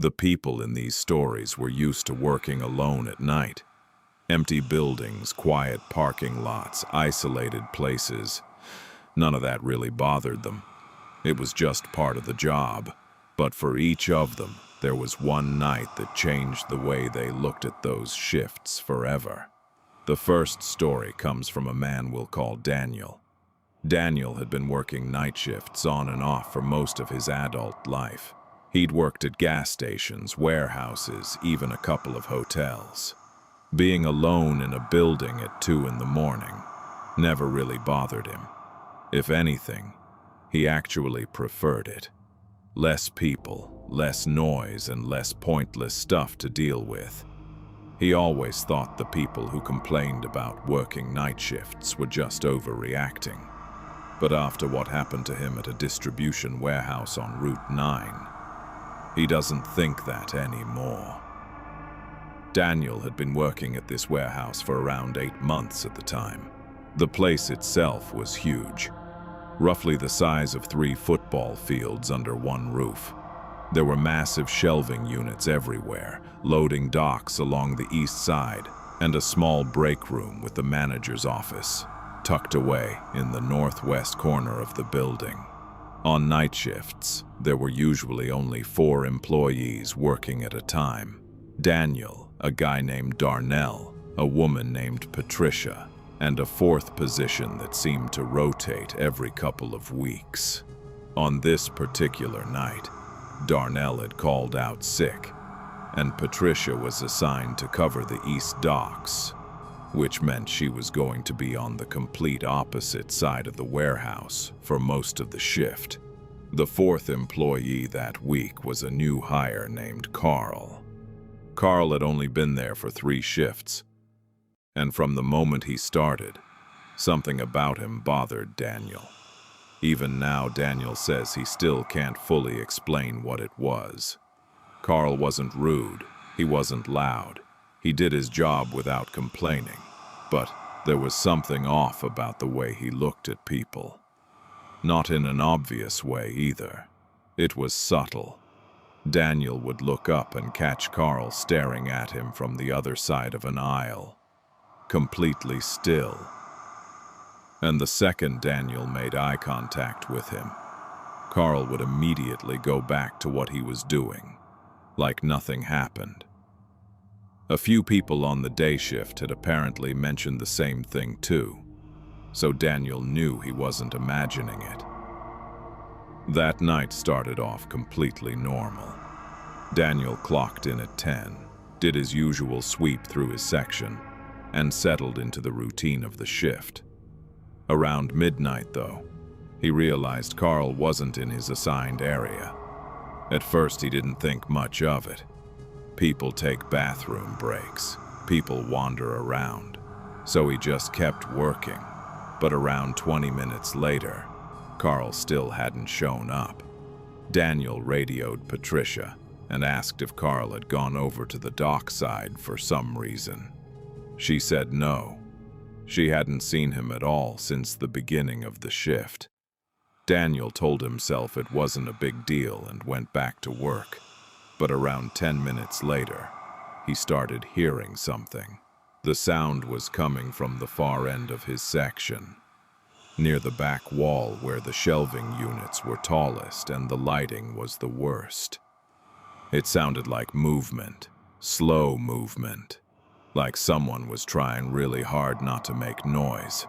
The people in these stories were used to working alone at night. Empty buildings, quiet parking lots, isolated places. None of that really bothered them. It was just part of the job. But for each of them, there was one night that changed the way they looked at those shifts forever. The first story comes from a man we'll call Daniel. Daniel had been working night shifts on and off for most of his adult life. He'd worked at gas stations, warehouses, even a couple of hotels. Being alone in a building at 2 in the morning never really bothered him. If anything, he actually preferred it. Less people, less noise, and less pointless stuff to deal with. He always thought the people who complained about working night shifts were just overreacting. But after what happened to him at a distribution warehouse on Route 9, he doesn't think that anymore. Daniel had been working at this warehouse for around 8 months at the time. The place itself was huge, roughly the size of 3 football fields under one roof. There were massive shelving units everywhere, loading docks along the east side, and a small break room with the manager's office, tucked away in the northwest corner of the building. On night shifts, there were usually only 4 employees working at a time. Daniel, a guy named Darnell, a woman named Patricia, and a 4th position that seemed to rotate every couple of weeks. On this particular night, Darnell had called out sick, and Patricia was assigned to cover the east docks, which meant she was going to be on the complete opposite side of the warehouse for most of the shift. The 4th employee that week was a new hire named Carl. Carl had only been there for 3 shifts, and from the moment he started, something about him bothered Daniel. Even now, Daniel says he still can't fully explain what it was. Carl wasn't rude, he wasn't loud. He did his job without complaining, but there was something off about the way he looked at people. Not in an obvious way either. It was subtle. Daniel would look up and catch Carl staring at him from the other side of an aisle, completely still. And the second Daniel made eye contact with him, Carl would immediately go back to what he was doing, like nothing happened. A few people on the day shift had apparently mentioned the same thing too, so Daniel knew he wasn't imagining it. That night started off completely normal. Daniel clocked in at 10, did his usual sweep through his section, and settled into the routine of the shift. Around midnight, though, he realized Carl wasn't in his assigned area. At first, he didn't think much of it. People take bathroom breaks, people wander around, so he just kept working. But around 20 minutes later, Carl still hadn't shown up. Daniel radioed Patricia and asked if Carl had gone over to the dockside for some reason. She said no. She hadn't seen him at all since the beginning of the shift. Daniel told himself it wasn't a big deal and went back to work. But around 10 minutes later, he started hearing something. The sound was coming from the far end of his section, near the back wall where the shelving units were tallest and the lighting was the worst. It sounded like movement, slow movement, like someone was trying really hard not to make noise,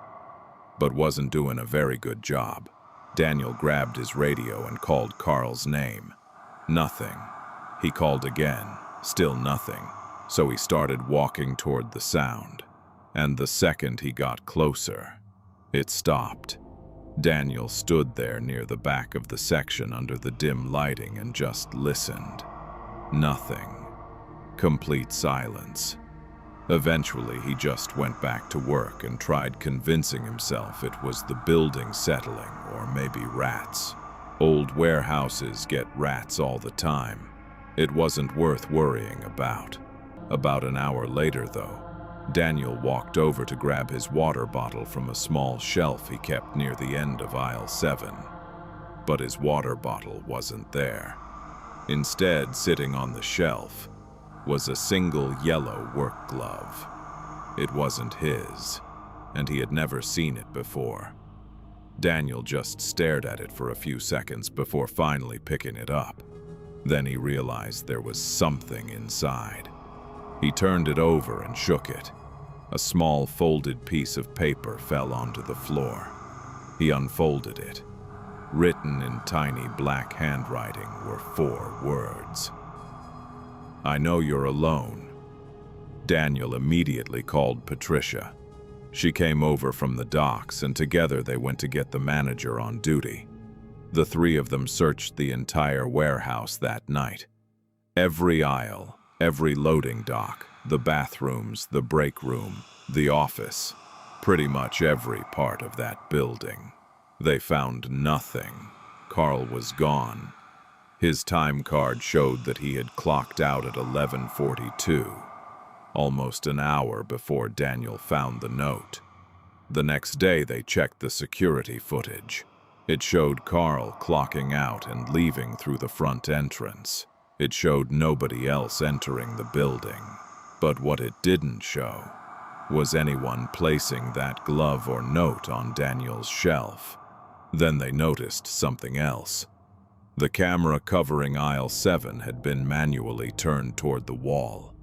but wasn't doing a very good job. Daniel grabbed his radio and called Carl's name. Nothing. He called again, still nothing, so he started walking toward the sound. And the second he got closer, it stopped. Daniel stood there near the back of the section under the dim lighting and just listened. Nothing. Complete silence. Eventually, he just went back to work and tried convincing himself it was the building settling or maybe rats. Old warehouses get rats all the time. It wasn't worth worrying about. About an hour later, though, Daniel walked over to grab his water bottle from a small shelf he kept near the end of aisle 7. But his water bottle wasn't there. Instead, sitting on the shelf, was a single yellow work glove. It wasn't his, and he had never seen it before. Daniel just stared at it for a few seconds before finally picking it up. Then he realized there was something inside. He turned it over and shook it. A small folded piece of paper fell onto the floor. He unfolded it. Written in tiny black handwriting were 4 words. "I know you're alone." Daniel immediately called Patricia. She came over from the docks, and together they went to get the manager on duty. The 3 of them searched the entire warehouse that night. Every aisle, every loading dock, the bathrooms, the break room, the office, pretty much every part of that building. They found nothing. Carl was gone. His time card showed that he had clocked out at 11:42, almost an hour before Daniel found the note. The next day they checked the security footage. It showed Carl clocking out and leaving through the front entrance. It showed nobody else entering the building. But what it didn't show was anyone placing that glove or note on Daniel's shelf. Then they noticed something else. The camera covering aisle 7 had been manually turned toward the wall.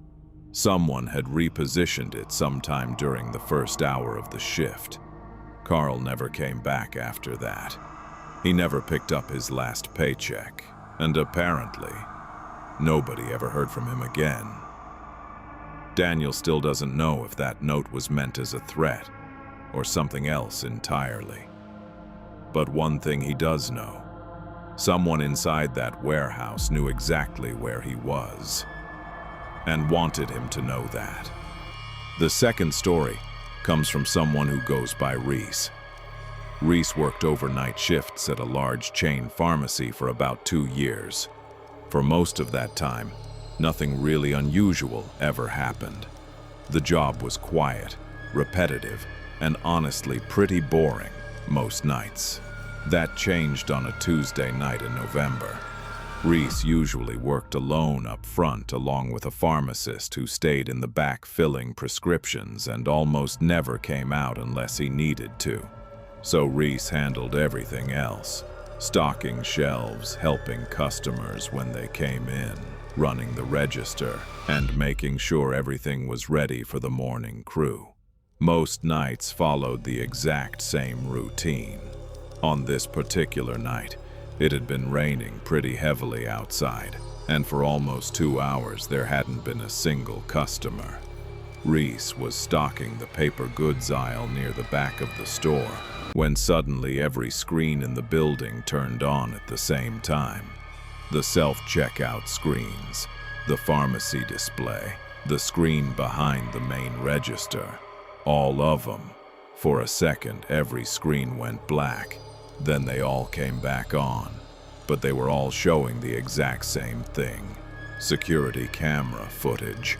Someone had repositioned it sometime during the first hour of the shift. Carl never came back after that. He never picked up his last paycheck, and apparently, nobody ever heard from him again. Daniel still doesn't know if that note was meant as a threat or something else entirely. But one thing he does know: someone inside that warehouse knew exactly where he was and wanted him to know that. The second story comes from someone who goes by Reese. Reese worked overnight shifts at a large chain pharmacy for about 2 years. For most of that time, nothing really unusual ever happened. The job was quiet, repetitive, and honestly pretty boring most nights. That changed on a Tuesday night in November. Reese usually worked alone up front along with a pharmacist who stayed in the back filling prescriptions and almost never came out unless he needed to. So Reese handled everything else: stocking shelves, helping customers when they came in, running the register, and making sure everything was ready for the morning crew. Most nights followed the exact same routine. On this particular night, it had been raining pretty heavily outside, and for almost 2 hours there hadn't been a single customer. Reese was stocking the paper goods aisle near the back of the store when suddenly every screen in the building turned on at the same time. The self-checkout screens, the pharmacy display, the screen behind the main register, all of them. For a second, every screen went black. Then they all came back on, but they were all showing the exact same thing: security camera footage.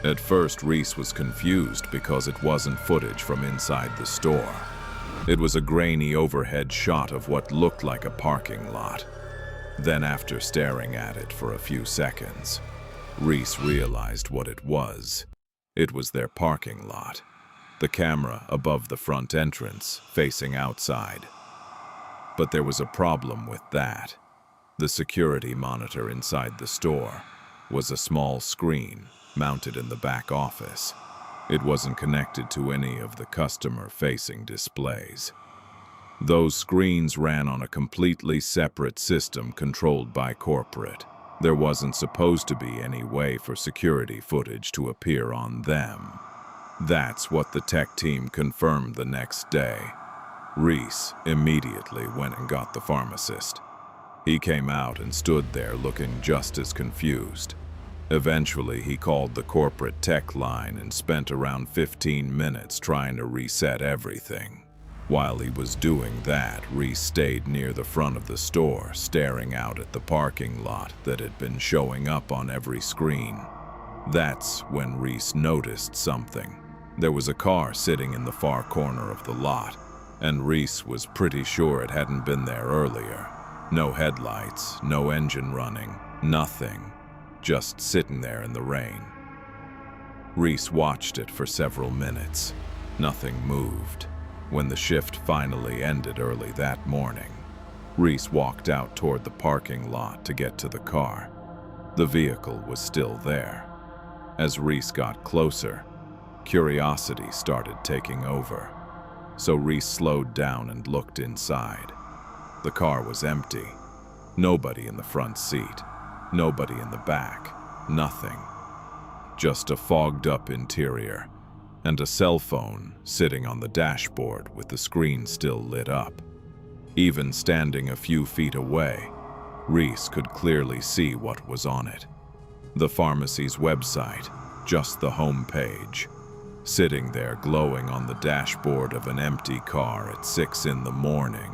At first, Reese was confused because it wasn't footage from inside the store. It was a grainy overhead shot of what looked like a parking lot. Then, after staring at it for a few seconds, Reese realized what it was. It was their parking lot. The camera above the front entrance, facing outside. But there was a problem with that. The security monitor inside the store was a small screen mounted in the back office. It wasn't connected to any of the customer-facing displays. Those screens ran on a completely separate system controlled by corporate. There wasn't supposed to be any way for security footage to appear on them. That's what the tech team confirmed the next day. Reese immediately went and got the pharmacist. He came out and stood there looking just as confused. Eventually, he called the corporate tech line and spent around 15 minutes trying to reset everything. While he was doing that, Reese stayed near the front of the store, staring out at the parking lot that had been showing up on every screen. That's when Reese noticed something. There was a car sitting in the far corner of the lot, and Reese was pretty sure it hadn't been there earlier. No headlights, no engine running, Nothing, just sitting there in the rain. Reese watched it for several minutes. Nothing moved. When the shift finally ended early that morning, Reese walked out toward the parking lot to get to the car. The vehicle was still there. As Reese got closer, curiosity started taking over. So Reese slowed down and looked inside. The car was empty. Nobody in the front seat. Nobody in the back. Nothing. Just a fogged-up interior, and a cell phone sitting on the dashboard with the screen still lit up. Even standing a few feet away, Reese could clearly see what was on it. The pharmacy's website, just the home page, sitting there glowing on the dashboard of an empty car at 6 in the morning.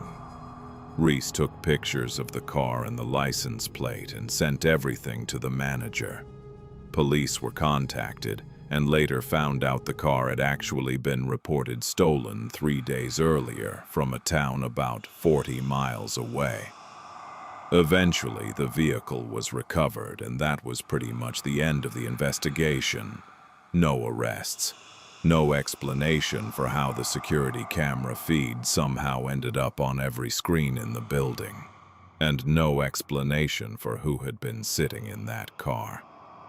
Reese took pictures of the car and the license plate and sent everything to the manager. Police were contacted and later found out the car had actually been reported stolen 3 days earlier from a town about 40 miles away. Eventually, the vehicle was recovered, and that was pretty much the end of the investigation. No arrests. No explanation for how the security camera feed somehow ended up on every screen in the building. And no explanation for who had been sitting in that car,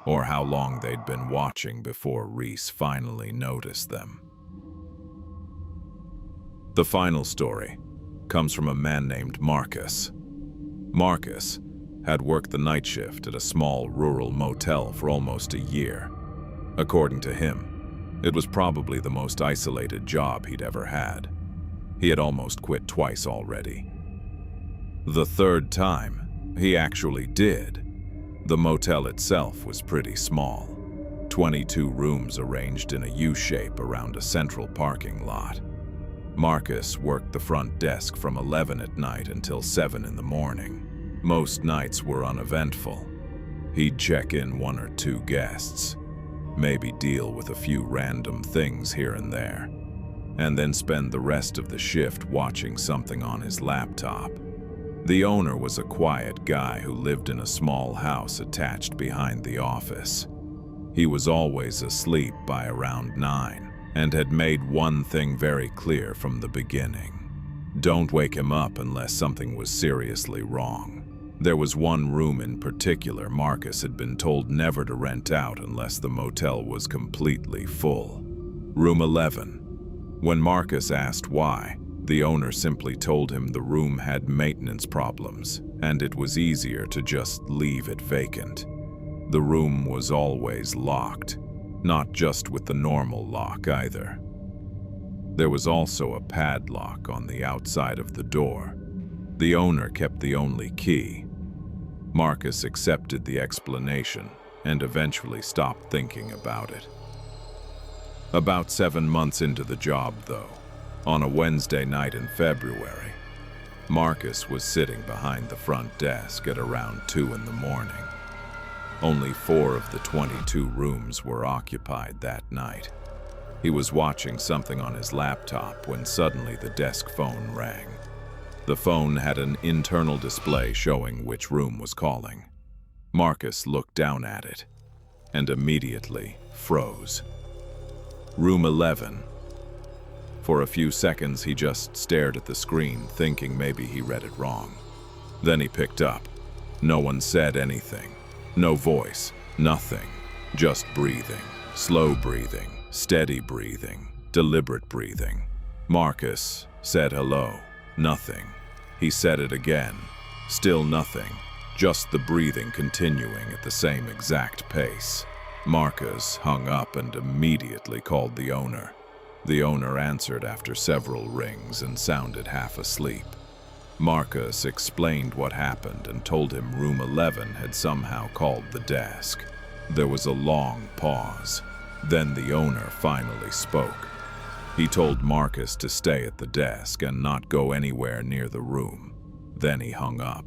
or how long they'd been watching before Reese finally noticed them. The final story comes from a man named Marcus. Marcus had worked the night shift at a small rural motel for almost a year. According to him, it was probably the most isolated job he'd ever had. He had almost quit twice already. The third time, he actually did. The motel itself was pretty small. 22 rooms arranged in a U-shape around a central parking lot. Marcus worked the front desk from 11 at night until 7 in the morning. Most nights were uneventful. He'd check in 1 or 2 guests, maybe deal with a few random things here and there, and then spend the rest of the shift watching something on his laptop. The owner was a quiet guy who lived in a small house attached behind the office. He was always asleep by around 9 and had made one thing very clear from the beginning. Don't wake him up unless something was seriously wrong. There was one room in particular Marcus had been told never to rent out unless the motel was completely full. Room 11. When Marcus asked why, the owner simply told him the room had maintenance problems and it was easier to just leave it vacant. The room was always locked, not just with the normal lock either. There was also a padlock on the outside of the door. The owner kept the only key. Marcus accepted the explanation and eventually stopped thinking about it. About 7 months into the job, though, on a Wednesday night in February, Marcus was sitting behind the front desk at around 2 in the morning. Only 4 of the 22 rooms were occupied that night. He was watching something on his laptop when suddenly the desk phone rang. The phone had an internal display showing which room was calling. Marcus looked down at it and immediately froze. Room 11. For a few seconds, he just stared at the screen, thinking maybe he read it wrong. Then he picked up. No one said anything. No voice. Nothing. Just breathing. Slow breathing. Steady breathing. Deliberate breathing. Marcus said hello. Nothing. He said it again. Still nothing. Just the breathing continuing at the same exact pace. Marcus hung up and immediately called the owner. The owner answered after several rings and sounded half asleep. Marcus explained what happened and told him room 11 had somehow called the desk. There was a long pause. Then the owner finally spoke. He told Marcus to stay at the desk and not go anywhere near the room. Then he hung up.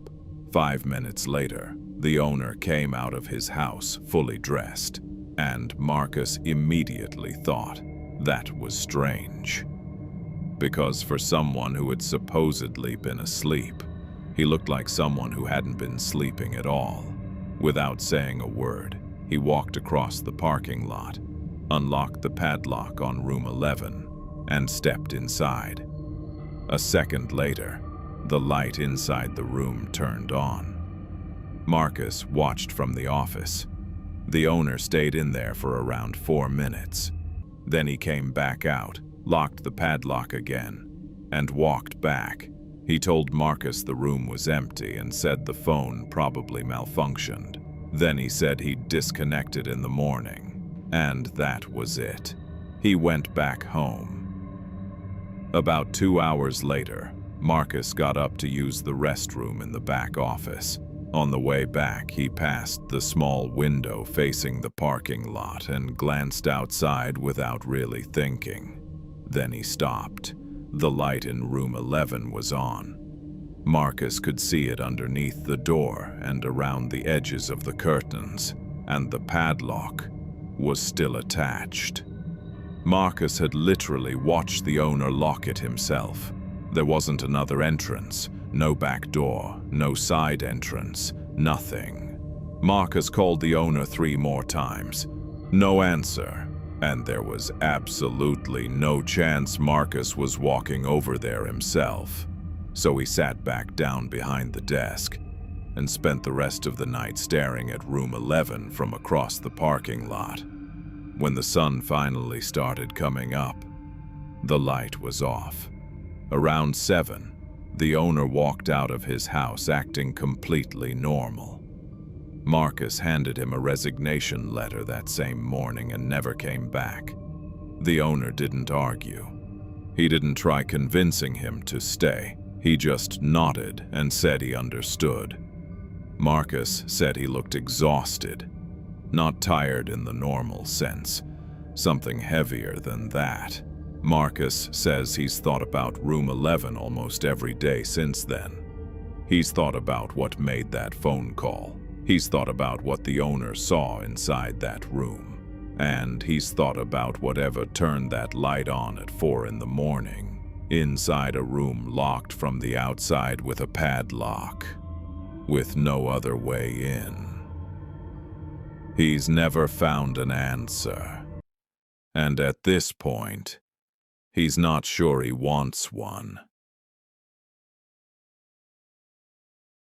5 minutes later, the owner came out of his house fully dressed, and Marcus immediately thought that was strange. Because for someone who had supposedly been asleep, he looked like someone who hadn't been sleeping at all. Without saying a word, he walked across the parking lot, unlocked the padlock on room 11, and stepped inside. A second later, the light inside the room turned on. Marcus watched from the office. The owner stayed in there for around 4 minutes. Then he came back out, locked the padlock again, and walked back. He told Marcus the room was empty and said the phone probably malfunctioned. Then he said he'd disconnected in the morning, and that was it. He went back home. About 2 hours later, Marcus got up to use the restroom in the back office. On the way back, he passed the small window facing the parking lot and glanced outside without really thinking. Then he stopped. The light in room 11 was on. Marcus could see it underneath the door and around the edges of the curtains, and the padlock was still attached. Marcus had literally watched the owner lock it himself. There wasn't another entrance, no back door, no side entrance, nothing. Marcus called the owner 3 more times. No answer. And there was absolutely no chance Marcus was walking over there himself. So he sat back down behind the desk and spent the rest of the night staring at room 11 from across the parking lot. When the sun finally started coming up, the light was off. Around 7, the owner walked out of his house acting completely normal. Marcus handed him a resignation letter that same morning and never came back. The owner didn't argue. He didn't try convincing him to stay. He just nodded and said he understood. Marcus said he looked exhausted, not tired in the normal sense, something heavier than that. Marcus says he's thought about room 11 almost every day since then. He's thought about what made that phone call. He's thought about what the owner saw inside that room. And he's thought about whatever turned that light on at 4 in the morning, inside a room locked from the outside with a padlock, with no other way in. He's never found an answer. And at this point, he's not sure he wants one.